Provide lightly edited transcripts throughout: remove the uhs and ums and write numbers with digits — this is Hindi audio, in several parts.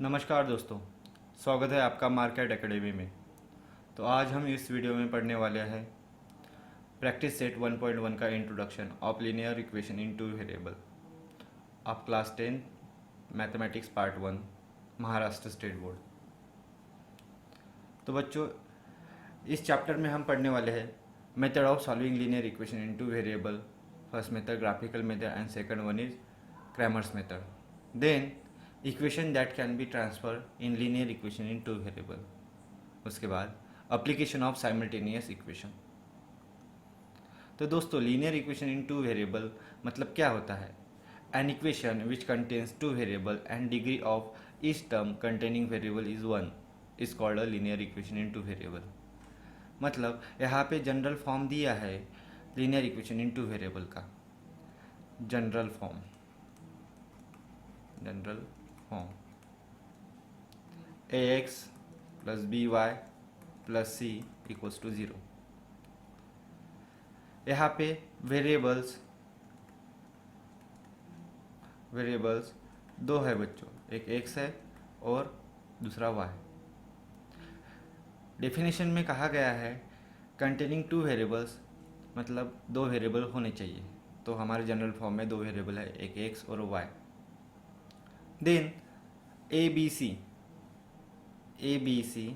नमस्कार दोस्तों, स्वागत है आपका मार्केट एकेडमी में। तो आज हम इस वीडियो में पढ़ने वाले हैं प्रैक्टिस सेट 1.1 का introduction of linear equation in two variable of class 10 mathematics part 1 Maharashtra state board. तो बच्चों, इस चैप्टर में हम पढ़ने वाले हैं method of solving linear equation in two variable. First method graphical method and second one is Cramer's method. Then equation that can be transfer in linear equation in two variable. उसके बाद अप्लीकेशन ऑफ साइमल्टेनियस इक्वेशन। तो दोस्तों, linear equation in two variable मतलब क्या होता है? An equation which contains two variable and degree of each term containing variable is 1 is called a linear equation in two variable. मतलब यहाँ पे जनरल फॉर्म दिया है linear equation in two variable का। General form a x plus b y plus c equals to 0। यहाँ पे वेरिएबल्स दो है बच्चों, एक एक्स है और दूसरा वाई। डेफिनेशन में कहा गया है कंटेनिंग टू वेरिएबल्स, मतलब दो वेरिएबल होने चाहिए। तो हमारे जनरल फॉर्म में दो वेरिएबल है, एक एक्स और y. Then a b c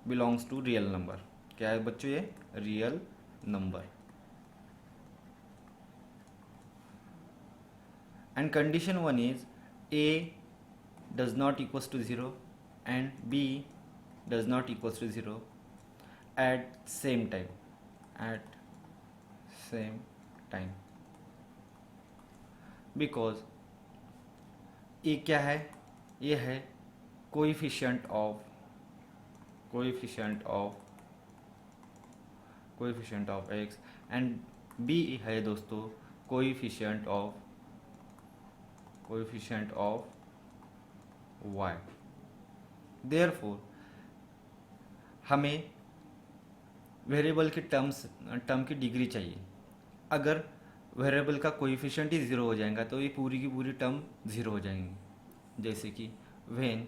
belongs to real number. क्या है बच्चों? ये real number. And condition one is a does not equals to 0 and b does not equals to 0 at same time because ये क्या है? ये है coefficient of x and b है दोस्तों कोएफिशिएंट ऑफ वाई। देयरफॉर हमें वेरिएबल के टर्म की डिग्री चाहिए। अगर वेरिएबल का कोएफिशिएंट ही 0 हो जाएगा तो ये पूरी की पूरी टर्म 0 हो जाएंगी। जैसे कि व्हेन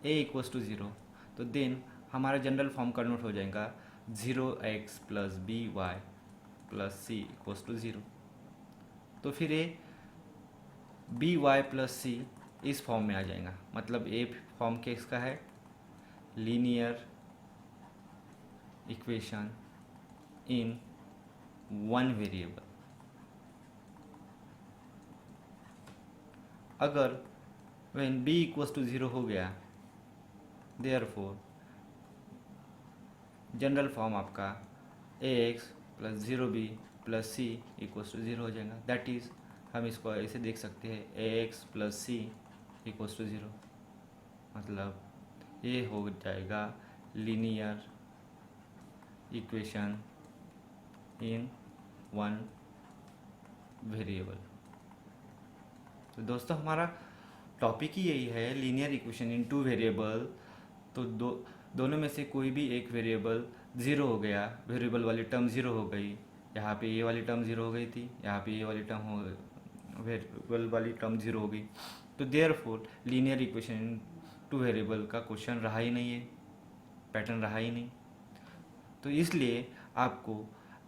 a इक्वल्स टू 0, तो देन हमारा जनरल फॉर्म कन्वर्ट हो जाएगा 0x plus b y plus c equals to 0। तो फिर ये बी वाई प्लस सी इस फॉर्म में आ जाएगा। मतलब ए फॉर्म किसका है? Linear equation in one variable. अगर व्हेन b इक्वल्स टू 0 हो गया, देयरफॉर जनरल फॉर्म आपका ax plus 0b plus c equals to 0 हो जाएगा। दैट इज हम इसको ऐसे देख सकते हैं ax plus c equals to 0। मतलब ये हो जाएगा linear equation in one variable. तो दोस्तों, हमारा टॉपिक ही यही है, linear equation in two variable. तो दोनों में से कोई भी एक वेरिएबल 0 हो गया, वेरिएबल वाली टर्म 0 हो गई। यहाँ पे ये वाली टर्म 0 हो गई थी, यहाँ पे ये वाली वेरिएबल वाली टर्म 0 हो गई। तो therefore linear equation in two variable का क्वेश्चन रहा ही नहीं है, पैटर्न रहा ही नहीं। तो इसलिए आपको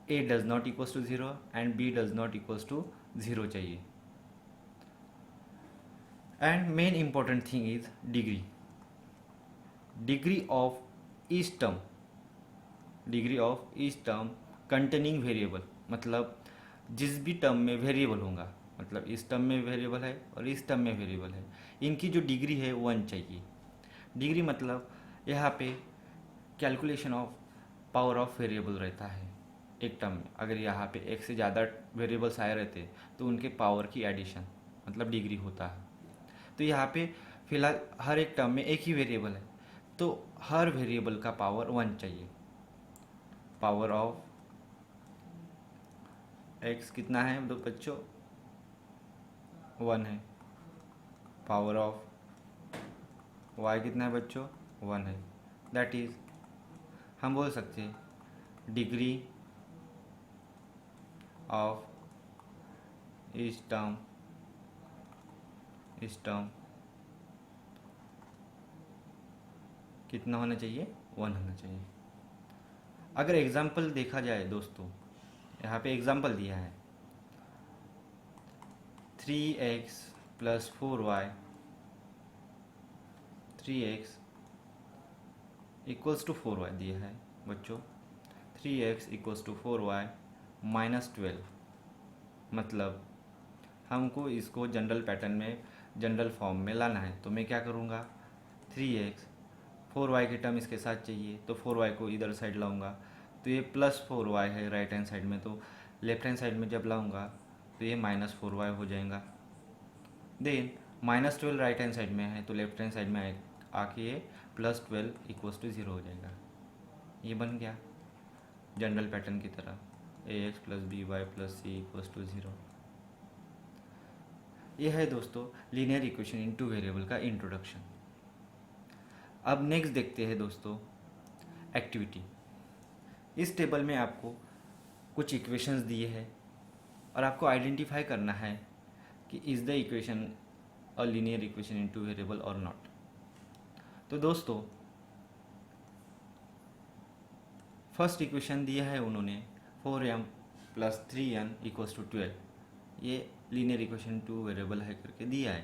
a does not equals to 0 and b does not equals to 0 चाहिए। And main important thing is degree of each term containing variable. मतलब जिस भी टर्म में वेरिएबल होगा, मतलब इस टर्म में वेरिएबल है और इस टर्म में वेरिएबल है, इनकी जो डिग्री है 1 चाहिए। डिग्री मतलब यहाँ पे calculation of power of variable रहता है एक टर्म में। अगर यहाँ पे एक से ज़्यादा वेरिएबल्स आए रहते तो उनके पावर की एडिशन मतलब डिग्री होता है। तो यहाँ पे फिलहाल हर एक टर्म में एक ही वेरिएबल है, तो हर वेरिएबल का पावर 1 चाहिए। पावर ऑफ x कितना है तो बच्चों? 1 है। पावर ऑफ y कितना है बच्चों? 1 है। दैट इज हम बोल सकते हैं डिग्री ऑफ ईच टर्म इस टर्म कितना होना चाहिए, 1 होना चाहिए। अगर एग्जाम्पल देखा जाए दोस्तों, यहाँ पे एग्जाम्पल दिया है 3x plus 4y, 3x equals to 4y दिया है बच्चों। 3x equals to 4y minus 12, मतलब हमको इसको जनरल पैटर्न में, जनरल फॉर्म में लाना है। तो मैं क्या करूँगा, 3x 4y की टर्म इसके साथ चाहिए, तो 4y को इधर साइड लाऊंगा, तो ये प्लस 4y है राइट हैंड साइड में, तो लेफ्ट हैंड साइड में जब लाऊंगा तो ये माइनस 4y हो जाएगा। Then minus 12 right hand side में है, तो लेफ्ट हैंड साइड में आके ये प्लस 12 इक्वल्स टू 0 हो जाएगा। ये बन गया जनरल पैटर्न की तरह, ax plus b y plus c equals to 0। यह है दोस्तों linear equation in two variable का इंट्रोडक्शन। अब नेक्स्ट देखते हैं दोस्तों एक्टिविटी। इस टेबल में आपको कुछ इक्वेशंस दिए हैं और आपको आइडेंटिफाई करना है कि is the equation a linear equation in two variable और नॉट। तो दोस्तों फर्स्ट इक्वेशन दिया है उन्होंने 4m plus 3n equals to 12, ये लीनियर इक्वेशन टू वेरिएबल है करके दिया है।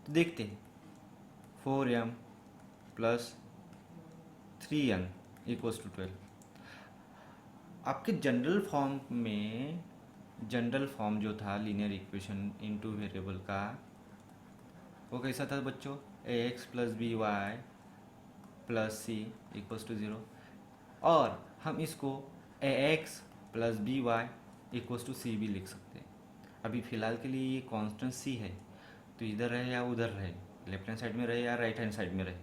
तो देखते हैं 4m plus 3n equals to 12। आपके जनरल फॉर्म में, जनरल फॉर्म जो था लीनियर इक्वेशन इनटू वेरिएबल का, वो कैसा था बच्चों, ax plus b y plus c equals to 0, और हम इसको ax plus b y equals to c भी लिख सकते हैं। अभी फ़िलहाल के लिए ये कांस्टेंट सी है, तो इधर रहे या उधर रहे, लेफ्ट हैंड साइड में रहे या राइट हैंड साइड में रहे,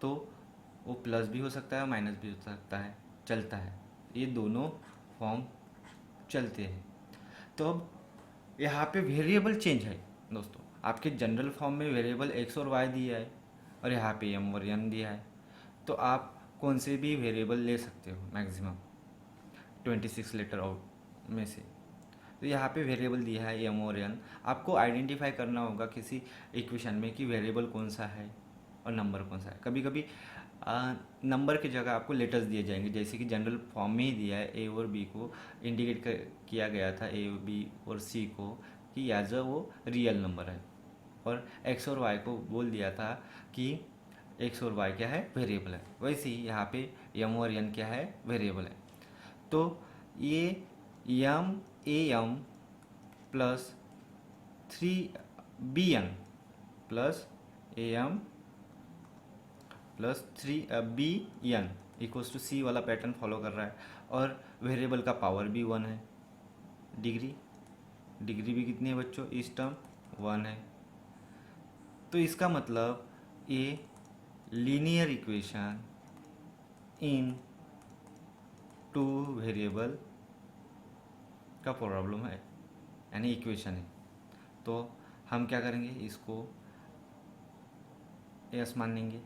तो वो प्लस भी हो सकता है माइनस भी हो सकता है, चलता है, ये दोनों फॉर्म चलते हैं। तो अब यहाँ पे वेरिएबल चेंज है दोस्तों। आपके जनरल फॉर्म में वेरिएबल x और y दिया है और यहाँ पे m और n दिया है, तो आप कौन से भी वेरिएबल ले सकते हो मैक्सिमम 26 लेटर आउट में से। तो यहाँ पे वेरिएबल दिया है m और n, आपको आइडेंटिफाई करना होगा किसी इक्वेशन में कि वेरिएबल कौन सा है और नंबर कौन सा है। कभी कभी नंबर की जगह आपको लेटर्स दिए जाएंगे, जैसे कि जनरल फॉर्म में ही दिया है a और b को इंडिकेट किया गया था, a b और c को, कि एज वो रियल नंबर है, और x और y को बोल दिया था कि x और y क्या है, वेरिएबल है। वैसे ही यहाँ पे m और n क्या है, वेरिएबल है। तो ये m am plus 3bn plus am plus 3bn equals to c वाला पैटर्न फॉलो कर रहा है, और वेरिएबल का पावर भी 1 है, डिग्री भी कितनी है बच्चों, इस टर्म 1 है। तो इसका मतलब ये linear equation in two variable का प्रॉब्लम है, यानी इक्वेशन है। तो हम क्या करेंगे, इसको यस मानेंगे।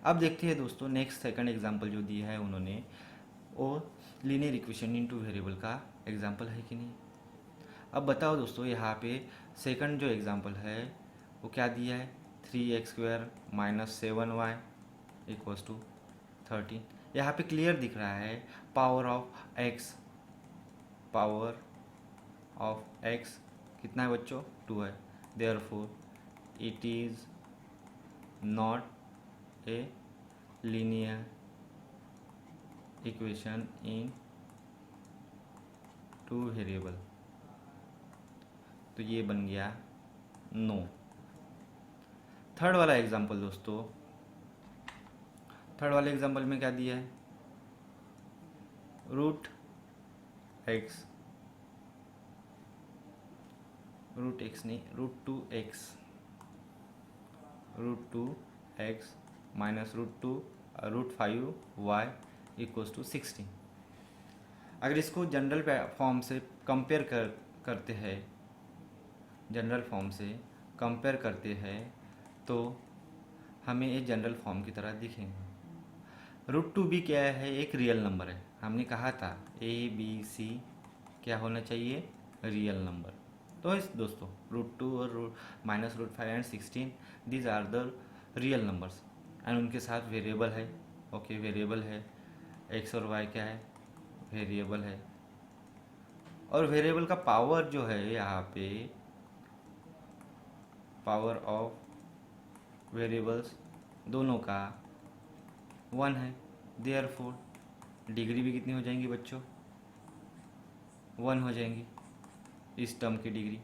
अब देखते हैं दोस्तों नेक्स्ट सेकंड एग्जांपल जो दिया है उन्होंने, वो linear equation in two variable का एग्जांपल है कि नहीं। अब बताओ दोस्तों, यहाँ पे सेकंड जो एग्जांपल है वो क्या दिया है, 3x² minus 7y equals to 13। यहाँ पे क्लियर दिख रहा है पावर ऑफ x कितना है बच्चों, 2 है। Therefore it is not a linear equation in two variable. तो ये बन गया नो। थर्ड वाला एग्जांपल दोस्तों, थर्ड वाले एग्जांपल में क्या दिया है, root two x minus root 5y equals to 16। अगर इसको जनरल फॉर्म से कंपेयर करते हैं, जनरल फॉर्म से कंपेयर करते हैं तो हमें ये जनरल फॉर्म की तरह दिखेंगे। रूट 2 भी क्या है, एक रियल नंबर है। हमने कहा था a b c क्या होना चाहिए, रियल नंबर। तो इस दोस्तों √2 और -√5 and 16 these are the real numbers and उनके साथ वेरिएबल है। ओके, वेरिएबल है, एक्स और वाई क्या है, वेरिएबल है। और वेरिएबल का पावर जो है यहाँ पे, पावर ऑफ वेरिएबल्स दोनों का 1 है। देयरफॉर डिग्री भी कितनी हो जाएंगी बच्चों, 1 हो जाएंगी इस टर्म की डिग्री।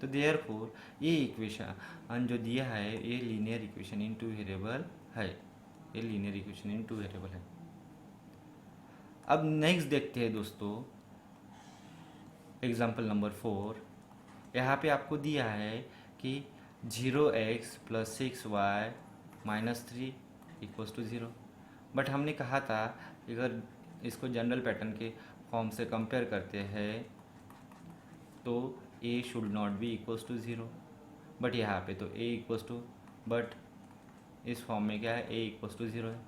तो देयरफॉर ये इक्वेशन जो दिया है ये linear equation in two variable है, ये linear equation in two variable है। अब नेक्स्ट देखते हैं दोस्तों एग्जाम्पल नंबर 4। यहाँ पे आपको दिया है कि 0x + 6y - 3 = 0। बट हमने कहा था कि अगर इसको जनरल पैटर्न के फॉर्म से कंपेयर करते हैं तो a should not be equals to 0। But यहाँ पे तो a इक्वल्स टू, बट इस फॉर्म में क्या है, a इक्वल्स टू 0 है।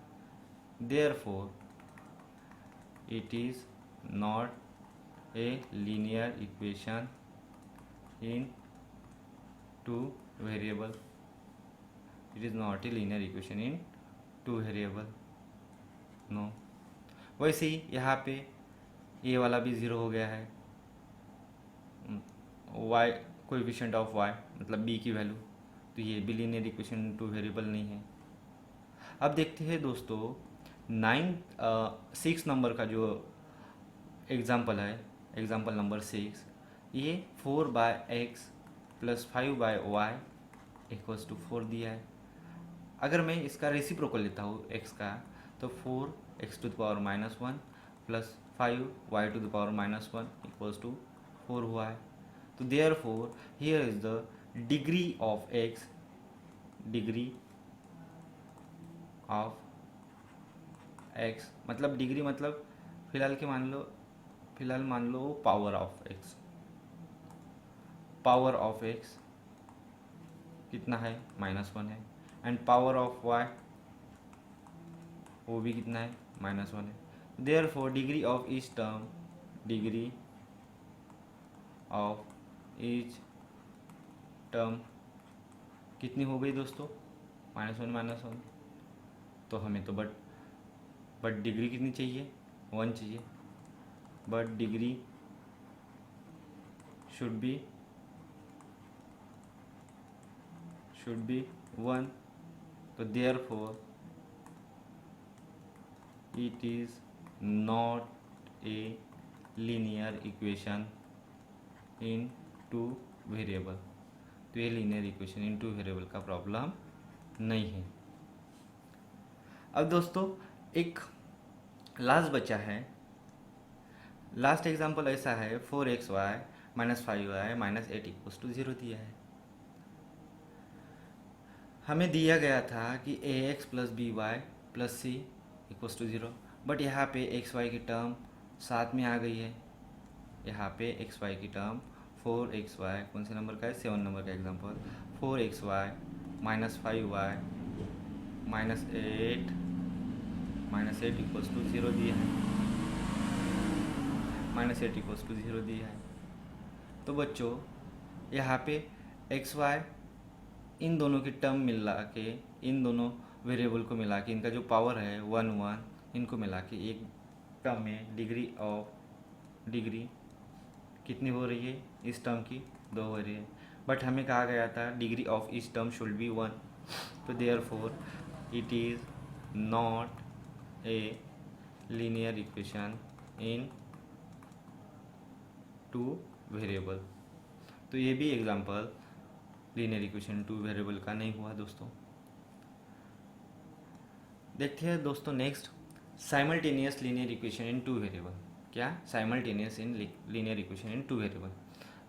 Therefore it is not a linear equation in two variable, it is not a linear equation in two variable, no. वैसे ही यहाँ पे ए वाला भी 0 हो गया है, y कोएफिशिएंट ऑफ y मतलब b की वैल्यू, तो ये भी linear equation in two variable नहीं है। अब देखते हैं दोस्तों 6 नंबर का जो एग्जाम्पल है, एग्जाम्पल नंबर 6, ये 4/x + 5/y = 4 दिया है। अगर मैं इसका रेसिप्रोकल लेता हूँ x का, तो 4x⁻⁻1 + 5y⁻⁻1 = 4 हुआ है। तो therefore here is the degree of x, degree of x मतलब डिग्री मतलब फिलहाल मान low power of x, power of x कितना है, -1 है। एंड पावर ऑफ y वो भी कितना है, -1 है। Therefore degree of each term, degree of each term कितनी हो गई दोस्तों, -1 -1। तो हमें तो बट डिग्री कितनी चाहिए, 1 चाहिए। But degree should be 1। तो therefore it is not a linear equation in two variable. तो ये linear equation in two variable का प्रॉब्लम नहीं है। अब दोस्तों एक लास्ट बचा है, लास्ट एग्जांपल ऐसा है 4xy - 5y - 8 = 0 दिया है। हमें दिया गया था कि ax + by + c = 0, बट यहाँ पे xy की टर्म साथ में आ गई है। यहाँ पे xy की टर्म 4xy कौन से नंबर का है, 7 नंबर का एग्जांपल, 4xy - 5y -8 = 0 दिया है, -8 = 0 दिया है। तो बच्चों यहाँ पे xy इन दोनों की टर्म मिला के, इन दोनों वेरिएबल को मिला के, इनका जो पावर है 1 1, इनको मिला के एक टर्म में डिग्री कितनी हो रही है, इस टर्म की 2 हो रही है। बट हमें कहा गया था डिग्री ऑफ इस टर्म शुड बी 1। तो therefore it is not a linear equation in two variable. तो ये भी example linear equation two variable का नहीं हुआ दोस्तों। देखते हैं दोस्तों next simultaneous linear equation in two variable. क्या simultaneous in linear equation in two variable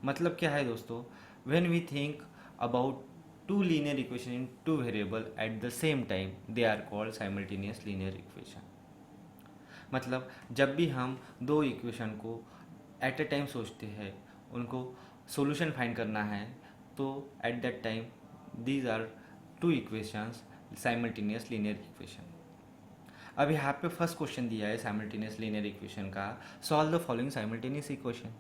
मतलब क्या है दोस्तों, when we think about two linear equation in two variable at the same time they are called simultaneous linear equation. मतलब जब भी हम दो इक्वेशन को एट ए टाइम सोचते हैं, उनको सॉल्यूशन फाइंड करना है, तो at that time these are two equations simultaneous linear equation. अब यहाँ पे फर्स्ट क्वेश्चन दिया है साइमल्टेनियस लीनियर इक्वेशन का, solve the following simultaneous equation.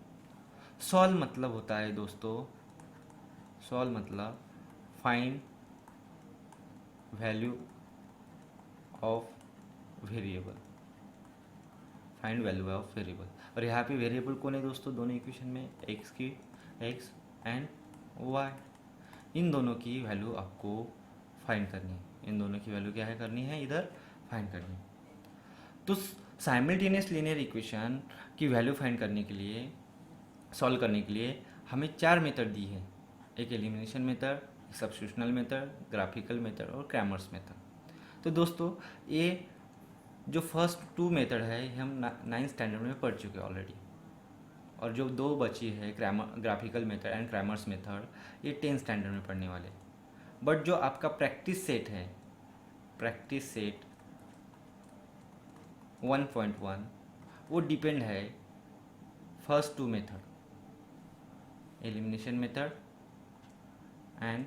Solve मतलब होता है दोस्तों, सॉल्व मतलब find value of variable, find value of variable. और यहाँ पे वेरिएबल कौन है दोस्तों, दोनों इक्वेशन में एक्स एंड वाई, इन दोनों की वैल्यू आपको फाइंड करनी है, इन दोनों की वैल्यू क्या है करनी है, इधर फाइंड करनी है। तो साइमल्टेनियस लीनियर इक्वेशन की वैल्यू फाइंड करने के लिए, सॉल्व करने के लिए हमें 4 मेथड दी है, एक एलिमिनेशन मेथड, एक सब्स्टिट्यूशनल मेथड, ग्राफिकल मेथड और क्रैमर्स मेथड। तो दोस्तों ये जो फर्स्ट 2 मेथड है ये हम 9th स्टैंडर्ड में पढ़ चुके हैं ऑलरेडी, और जो 2 बची है graphical method and Cramer's method, ये 10th स्टैंडर्ड में पढ़ने वाले। बट जो आपका प्रैक्टिस सेट है, प्रैक्टिस सेट 1.1, वो डिपेंड है first 2 method, elimination method and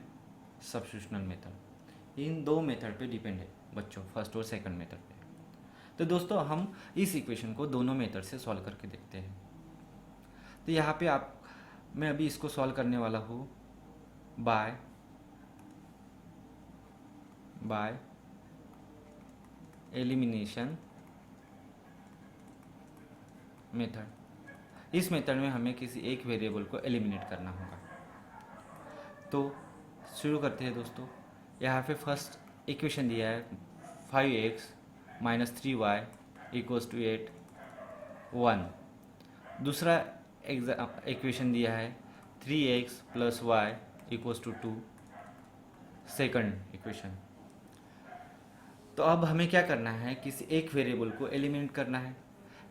substitutional method, इन 2 मेथड पे डिपेंड है बच्चों, फर्स्ट और सेकंड मेथड पे। तो दोस्तों हम इस इक्वेशन को दोनों मेथड से सॉल्व करके देखते हैं। तो यहाँ पे मैं अभी इसको सॉल्व करने वाला हूँ बाय एलिमिनेशन मेथड। इस मेथड में हमें किसी एक वेरिएबल को एलिमिनेट करना होगा। तो शुरू करते हैं दोस्तों। यहाँ पे फर्स्ट इक्वेशन दिया है 5x - 3y = 8, 1। दूसरा इक्वेशन दिया है 3x + y = 2, सेकंड इक्वेशन। तो अब हमें क्या करना है, किसी एक वेरिएबल को एलिमिनेट करना है।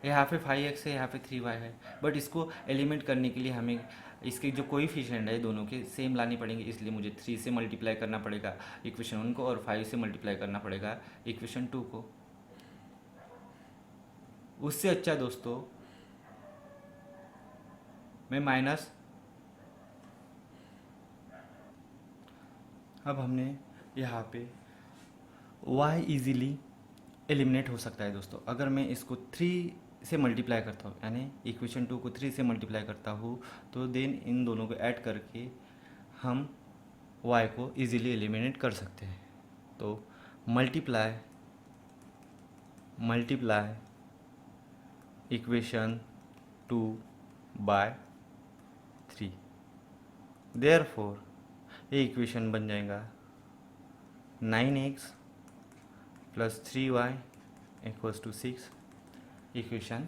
यहाँ पे 5x है, यहाँ पे 3y है, बट इसको एलिमिनेट करने के लिए हमें इसके जो कोएफिशिएंट है दोनों के सेम लानी पड़ेंगे, इसलिए मुझे 3 से मल्टीप्लाई करना पड़ेगा इक्वेशन 1 को, और 5 से मल्टीप्लाई करना पड़ेगा इक्वेशन 2 को। उससे अच्छा दोस्तों मैं माइनस, अब हमने यहाँ पे y इजीली एलिमिनेट हो सकता है दोस्तों। अगर मैं इसको 3 से मल्टीप्लाई करता हूँ, यानी इक्वेशन 2 को 3 से मल्टीप्लाई करता हूँ, तो देन इन दोनों को ऐड करके हम y को इजीली एलिमिनेट कर सकते हैं। तो मल्टीप्लाई इक्वेशन 2 बाय 3, देयरफॉर ये इक्वेशन बन जाएगा 9x + 3y = 6, इक्वेशन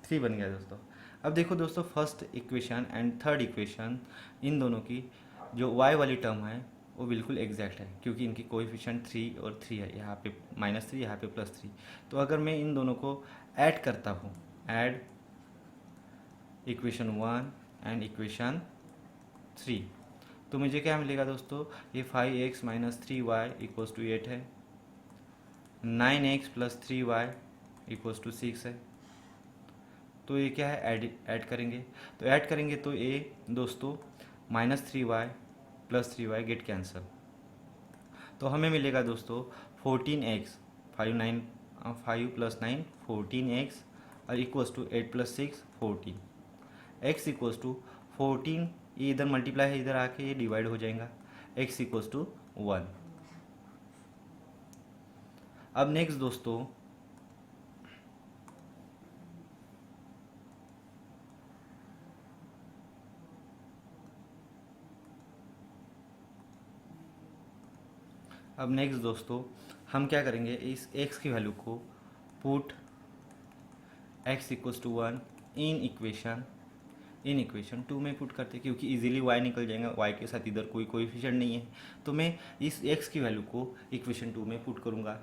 3 बन गया दोस्तों। अब देखो दोस्तों, first equation and third equation, इन दोनों की जो y वाली टर्म है वो बिल्कुल एग्जैक्ट है, क्योंकि इनकी कोएफिशिएंट 3 और 3 है, यहाँ पे -3 यहाँ पे +3। तो अगर मैं इन दोनों को ऐड करता हूँ, ऐड इक्वेशन 1 एंड इक्वेशन 3, तो मुझे क्या मिलेगा दोस्तों, ये 5x - 3y = 8 है, 9x + 3y = 6 है। तो ये क्या है, ऐड करेंगे। तो ऐड करेंगे तो ये दोस्तों -3y + 3y गेट कैंसल, तो हमें मिलेगा दोस्तों 14x, 5 + 9 14x, और = 8 + 6 14, x = 14, ये इधर मल्टीप्लाई है, इधर आके ये डिवाइड हो जाएगा, x = 1। अब नेक्स्ट दोस्तों हम क्या करेंगे, इस x की वैल्यू को पुट x = 1 इन इक्वेशन 2 में पुट करते, क्योंकि इजीली y निकल जाएगा, y के साथ इधर कोई कोएफिशिएंट नहीं है, तो मैं इस x की वैल्यू को इक्वेशन 2 में पुट करूँगा।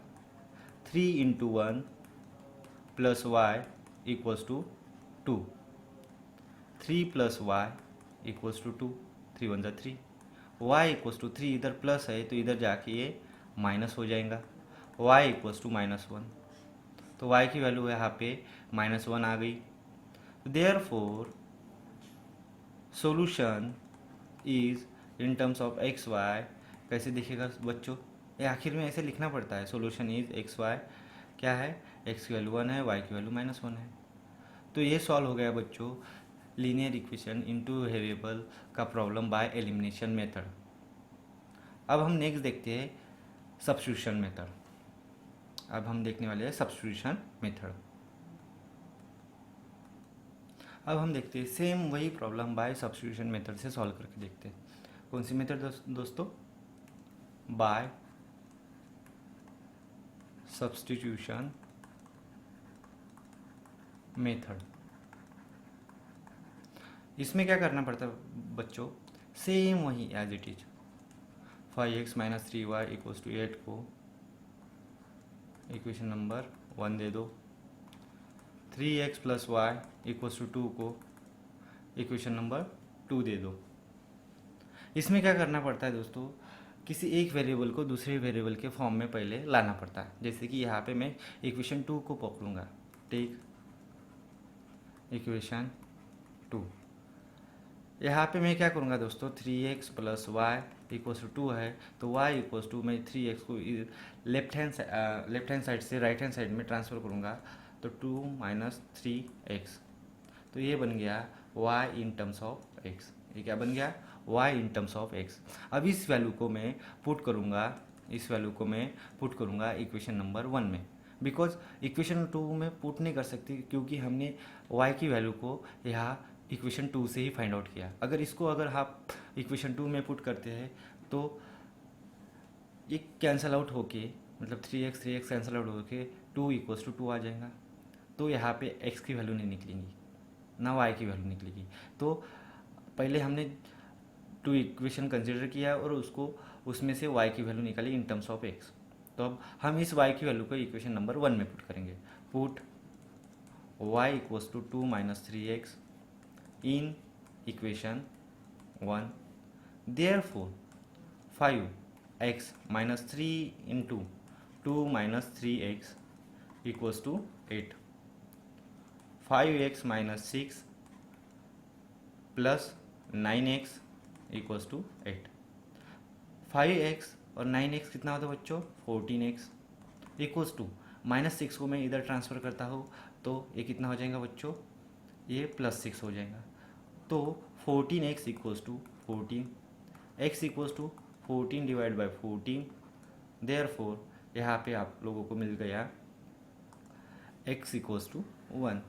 3 × 1 + y = 2, 3 + y = 2, 3 × 1 = 3, y = 3, इधर प्लस है तो इधर जाके ये माइनस हो जाएगा, y = -1, तो y की वैल्यू यहाँ पे -1 आ गई। Therefore solution is in terms of x y, कैसे दिखेगा बच्चों, ये आखिर में ऐसे लिखना पड़ता है, सॉल्यूशन इज एक्स वाई, क्या है, x की वैल्यू 1 है, y की वैल्यू -1 है। तो ये सॉल्व हो गया बच्चों लीनियर इक्वेशन इनटू वेरिएबल का प्रॉब्लम बाय एलिमिनेशन मेथड। अब हम नेक्स्ट देखते हैं सब्स्टिट्यूशन मेथड। अब हम देखने वाले हैं सब्स्टिट्यूशन मेथड। अब हम देखते हैं सेम वही प्रॉब्लम बाय सब्स्टिट्यूशन मेथड से सॉल्व करके देखते हैं। कौन सी मेथड दोस्तों? By substitution method. इसमें क्या करना पड़ता है बच्चों? सेम वही as it is 5x minus 3y equals to 8 को इक्वेशन नंबर 1 दे दो, 3x plus y equals to 2 को इक्वेशन नंबर 2 दे दो। इसमें क्या करना पड़ता है दोस्तों? किसी एक वेरिएबल को दूसरे वेरिएबल के फॉर्म में पहले लाना पड़ता है। जैसे कि यहाँ पे मैं इक्वेशन 2 को पकड़ूंगा, ठीक, इक्वेशन 2। यहाँ पे मैं क्या करूँगा दोस्तों? 3x plus y equals to 2 है, तो y इक्वल्स टू मैं 3x को लेफ्ट हैंड साइड से राइट हैंड साइड में ट्रांसफ़र करूँगा, तो 2 माइनस 3x, तो ये बन गया y in terms of x। ये क्या बन गया? y in terms of x। अब इस वैल्यू को मैं पुट करूँगा इक्वेशन नंबर 1 में, बिकॉज इक्वेशन 2 में पुट नहीं कर सकती क्योंकि हमने y की वैल्यू को यहाँ इक्वेशन 2 से ही फाइंड आउट किया। अगर आप इक्वेशन 2 में पुट करते हैं तो ये कैंसल आउट होके, मतलब 3x कैंसल आउट होके 2 इक्वल्स टू 2 आ जाएगा। तो यहाँ पे x की वैल्यू नहीं निकलेगी, ना y की वैल्यू निकलेगी। तो पहले हमने 2 इक्वेशन कंसिडर किया और उसमें से y की वैल्यू निकाली इन टर्म्स ऑफ x। तो अब हम इस y की वैल्यू को इक्वेशन नंबर 1 में पुट करेंगे। Put y equals to 2 minus 3x in equation 1, therefore 5x minus 3 into 2 minus 3x equals to 8, 5x minus 6 plus 9x equals to 8। 5x और 9x कितना होता है बच्चों? 14x इक्वल्स टू -6 को मैं इधर ट्रांसफ़र करता हूँ तो ये कितना हो जाएगा बच्चों? ये +6 हो जाएगा। तो 14x equals to 14, x equals to 14 divide by 14, therefore यहाँ पे आप लोगों को मिल गया x इक्वल्स टू 1।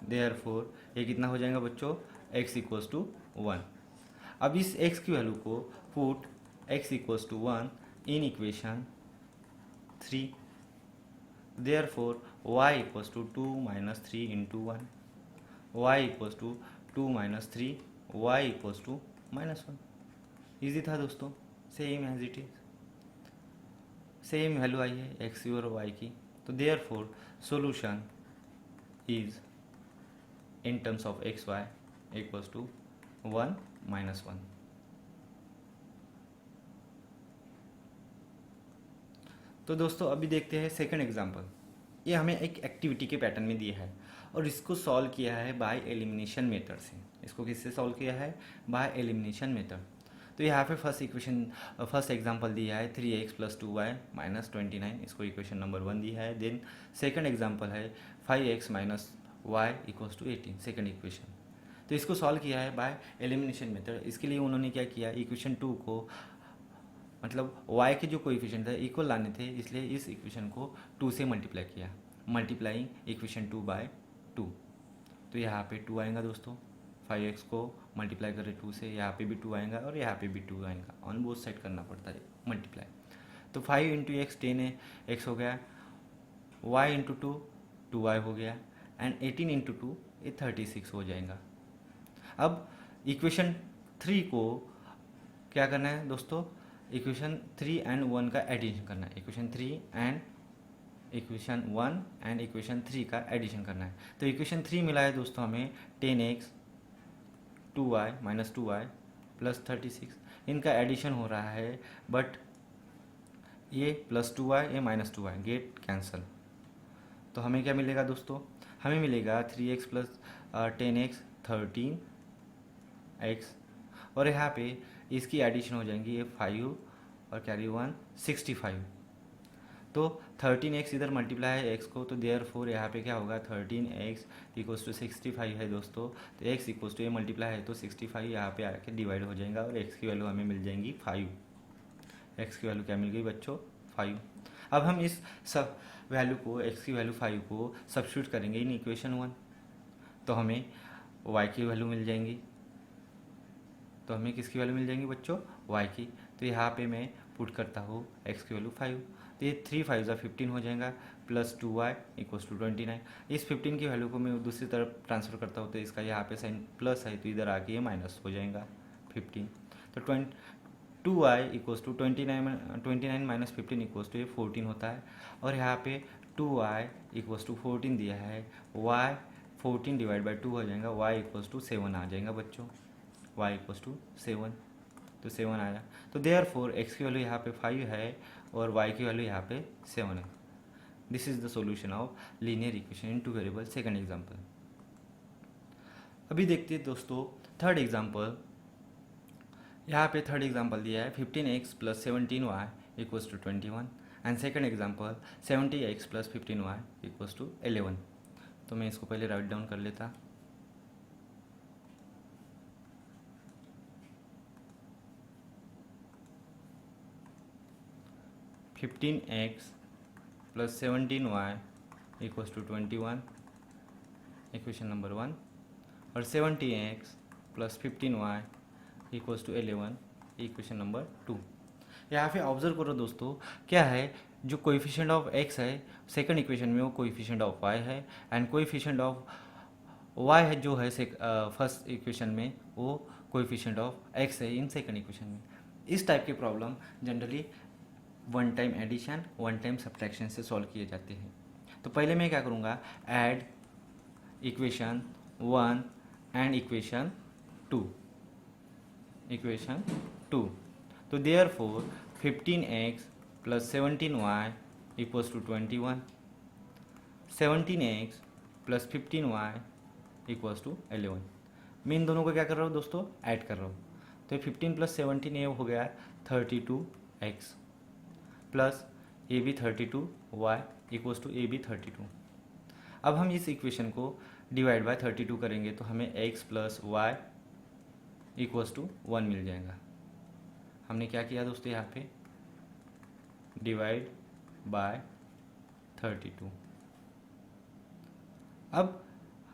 देयरफॉर ये कितना हो जाएगा बच्चों? x equals to 1। अब इस x की वैल्यू को put x equals to 1 in equation 3, therefore y equals to 2 minus 3 into 1, y equals to 2 minus 3, y equals to -1। Easy था दोस्तों, same as it is, same value आई है x की और y की। तो therefore solution is in terms of x y equals to 1 minus 1। तो दोस्तों अभी देखते हैं सेकंड एग्जांपल। ये हमें एक एक्टिविटी के पैटर्न में दिया है और इसको सॉल्व किया है बाय एलिमिनेशन मेथड से। इसको किससे सॉल्व किया है? By elimination method. तो यहाँ पे फर्स्ट एग्जांपल दिया है 3x प्लस 2y माइनस 29, इसको इक्वेशन नंबर 1 दिया है। देन सेकंड एग्जांपल है 5x minus y equals to 18, second equation. तो इसको सॉल्व किया है बाय एलिमिनेशन मेथड। इसके लिए उन्होंने क्या किया? इक्वेशन 2 को, मतलब y के जो कोएफिशिएंट था इक्वल लाने थे, इसलिए इस इक्वेशन को 2 से मल्टीप्लाई किया, मल्टीप्लाइंग इक्वेशन 2 बाय 2। तो यहाँ पे 2 आएगा दोस्तों, 5x को मल्टीप्लाई करें 2 से, यहाँ पे भी 2 आएगा और यहाँ पे भी 2 आएगा। ऑन बोथ साइड करना पड़ता है मल्टीप्लाई। तो 5 इंटू एक्स 10x हो गया, y इंटू 2 2y हो गया, एंड 18 इंटू 2 ये 36 हो जाएगा। अब इक्वेशन 3 को क्या करना है दोस्तों? इक्वेशन 3 एंड 1 का एडिशन करना है। इक्वेशन 1 एंड इक्वेशन 3 का एडिशन करना है। तो इक्वेशन 3 मिला है दोस्तों हमें 10x 2y minus 2y plus 36, इनका एडिशन हो रहा है, बट ये प्लस 2y ये माइनस 2y गेट कैंसल। तो हमें क्या मिलेगा दोस्तों? हमें मिलेगा 3x प्लस 10x 13x, और यहाँ पे इसकी एडिशन हो जाएंगी ये 5 और कैरी 1 65। तो 13x इधर मल्टीप्लाई है x को, तो देयर फोर यहाँ पे क्या होगा 13x इक्वल्स टू 65 है दोस्तों। तो x इक्वल्स टू ये मल्टीप्लाई है तो 65 यहाँ पे आके डिवाइड हो जाएगा और x की वैल्यू हमें मिल जाएंगी 5। x की वैल्यू क्या मिल गई बच्चों 5। अब हम इस सब वैल्यू को x की वैल्यू 5 को सब्स्टिट्यूट करेंगे इन इक्वेशन 1, तो हमें y की वैल्यू मिल जाएंगी। तो हमें किसकी वैल्यू मिल जाएंगी बच्चों y की। तो यहाँ पे मैं पुट करता हूँ x की वैल्यू 5, तो ये 3 5 15 हो जाएगा प्लस 2y इक्वल्स टू 29। इस 15 की वैल्यू को मैं दूसरी तरफ ट्रांसफ़र करता हूँ तो इसका यहाँ पे साइन प्लस है तो इधर आके ये माइनस हो जाएगा 15। तो 2y equals to 29 minus 15 equals to ये 14 होता है। और यहाँ पे 2y इक्वल्स टू 14 दिया है, y 14 डिवाइड बाई 2 हो जाएगा, y इक्वल्स टू 7 आ जाएगा बच्चों, y इक्वल्स टू 7, तो 7 आया। तो देयर फोर एक्स की वैल्यू यहाँ पे 5 है और y की वैल्यू यहाँ पे 7 है। This is the solution of linear equation in two variable. Second example. अभी देखते हैं दोस्तों थर्ड एग्जांपल। यहाँ पे थर्ड एग्जांपल दिया है 15x plus 17y equals to 21 and second example 70x plus 15y equals to 11। तो मैं इसको पहले राइट डाउन कर लेता। (15x plus 17y equals to 21 equation number 1 और 70x plus 15y equals to 11 equation number 2। यहाँ पे ऑब्जर्व करो दोस्तों, क्या है जो कोएफिशिएंट ऑफ x है सेकंड इक्वेशन में वो कोएफिशिएंट ऑफ y है एंड कोएफिशिएंट ऑफ y है जो है फर्स्ट इक्वेशन में वो कोएफिशिएंट ऑफ x है इन सेकंड इक्वेशन में। इस टाइप के problem generally one time addition one time subtraction से सॉल्व किए जाते हैं। तो पहले मैं क्या करूँगा, ऐड इक्वेशन 1 एंड इक्वेशन 2। तो therefore 15x plus 17y equals to 21, 17x plus 15y equals to 11। मैं इन दोनों को क्या कर रहा हूँ दोस्तों, ऐड कर रहा हूँ। तो 15 प्लस 17 ये हो गया 32x plus a b 32y equals to a b 32। अब हम इस इक्वेशन को डिवाइड बाय 32 करेंगे तो हमें x plus y equals to 1 मिल जाएगा। हमने क्या किया दोस्तों, यहाँ पे डिवाइड बाय 32। अब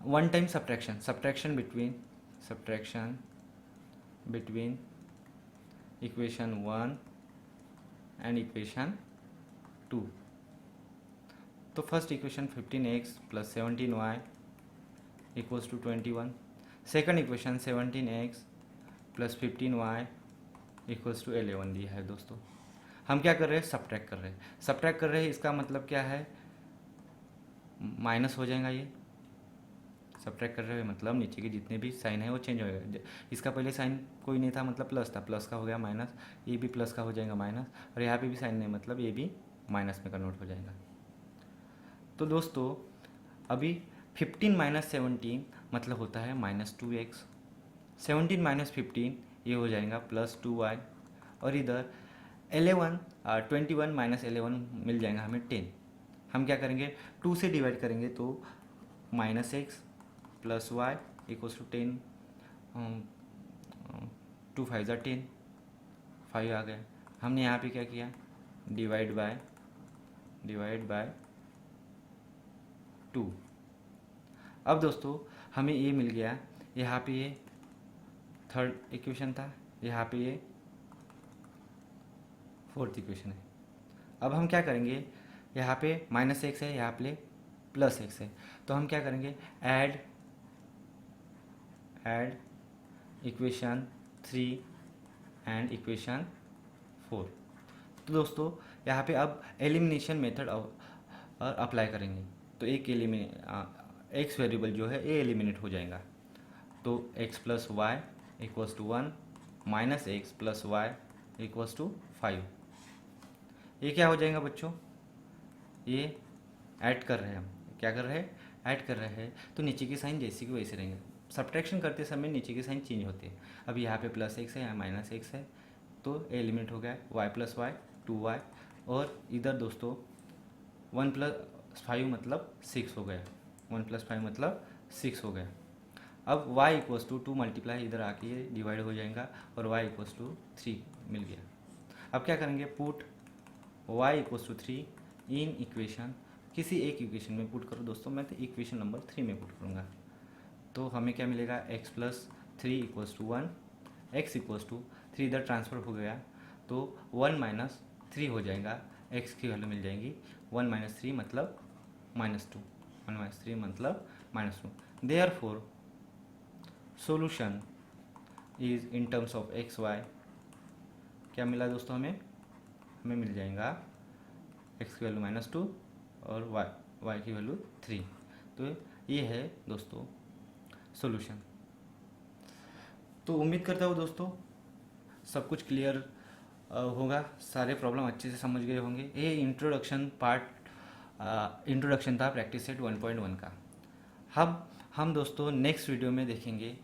one time subtraction between equation 1 and equation 2। तो first equation 15x plus 17y equals to 21, second equation 17x plus 15y equals to 11 दिया है दोस्तों। हम क्या कर रहे हैं, सब्ट्रैक्ट कर रहे हैं। इसका मतलब क्या है, माइनस हो जाएगा। ये सब्ट्रैक्ट कर रहे हैं मतलब नीचे के जितने भी साइन है वो चेंज होएगा। इसका पहले साइन कोई नहीं था मतलब प्लस था, प्लस का हो गया माइनस, ये भी प्लस का हो जाएगा माइनस, और यहाँ पे भी साइन नहीं मतलब ये भी माइनस में कन्वर्ट हो जाएगा। तो दोस्तों अभी 15 माइनस 17 मतलब होता है -2x, 17 माइनस 15 ये हो जाएगा +2y, और इधर 21 माइनस 11 मिल जाएगा हमें 10। हम क्या करेंगे, 2 से डिवाइड करेंगे तो -x plus y equals to 10, 2 5 10, 5 आ गया। हमने यहाँ पे क्या किया, डिवाइड बाय 2। अब दोस्तों हमें ये मिल गया, यहाँ पे ये थर्ड इक्वेशन था, यहाँ पे ये फोर्थ इक्वेशन है। अब हम क्या करेंगे, यहाँ पे -x है, यहाँ पे +x है, तो हम क्या करेंगे, ऐड इक्वेशन 3 एंड इक्वेशन 4। तो दोस्तों यहाँ पे अब एलिमिनेशन मेथड अप्लाई करेंगे तो एक्स वेरिएबल जो है ये एलिमिनेट हो जाएगा। तो x plus y equals to 1 minus x plus y equals to 5। ये क्या हो जाएगा बच्चों, ये ऐड कर रहे हैं, हम क्या कर रहे हैं, ऐड कर रहे हैं, तो नीचे की साइन जैसे कि वैसे रहेंगे। सब्ट्रैक्शन करते समय नीचे की साइन चेंज होती है। अब यहाँ पे +x है, यहाँ -x है, तो एलिमिनेट हो गया y प्लस वाई 2y, और इधर दोस्तों 1+5 मतलब 6 हो गया, 1+5 मतलब 6 हो गया। अब y इक्वल्स टू 2 मल्टीप्लाई इधर आके ये डिवाइड हो जाएगा और y इक्वल्स टू 3 मिल गया। अब क्या करेंगे, put y equals to 3 in equation, किसी एक इक्वेशन में पुट करो दोस्तों, मैं तो इक्वेशन नंबर 3 में पुट करूँगा। तो हमें क्या मिलेगा, x+3 equals to 1, x equals to 3 इधर ट्रांसफ़र हो गया तो 1 - 3 हो जाएगा, x की वैल्यू मिल जाएगी 1 - 3 मतलब -2, 1 - 3 मतलब -2। Therefore solution is in terms of x y, क्या मिला दोस्तों, हमें मिल जाएगा x की वैल्यू -2 और y की वैल्यू 3। तो ये है दोस्तों सॉल्यूशन। तो उम्मीद करता हूँ दोस्तों सब कुछ क्लियर होगा, सारे प्रॉब्लम अच्छे से समझ गए होंगे। ये इंट्रोडक्शन था प्रैक्टिस सेट 1.1 का। हम दोस्तों नेक्स्ट वीडियो में देखेंगे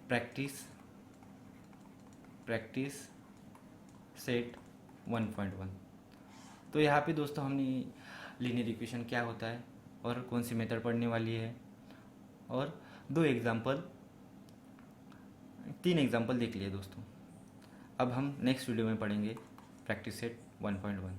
प्रैक्टिस सेट 1.1। तो यहाँ पे दोस्तों हमने लीनियर इक्वेशन क्या होता है और कौन सी मेथड पढ़ने वाली है, और 3 एग्जाम्पल देख लिए दोस्तों। अब हम नेक्स्ट वीडियो में पढ़ेंगे प्रैक्टिस सेट 1.1।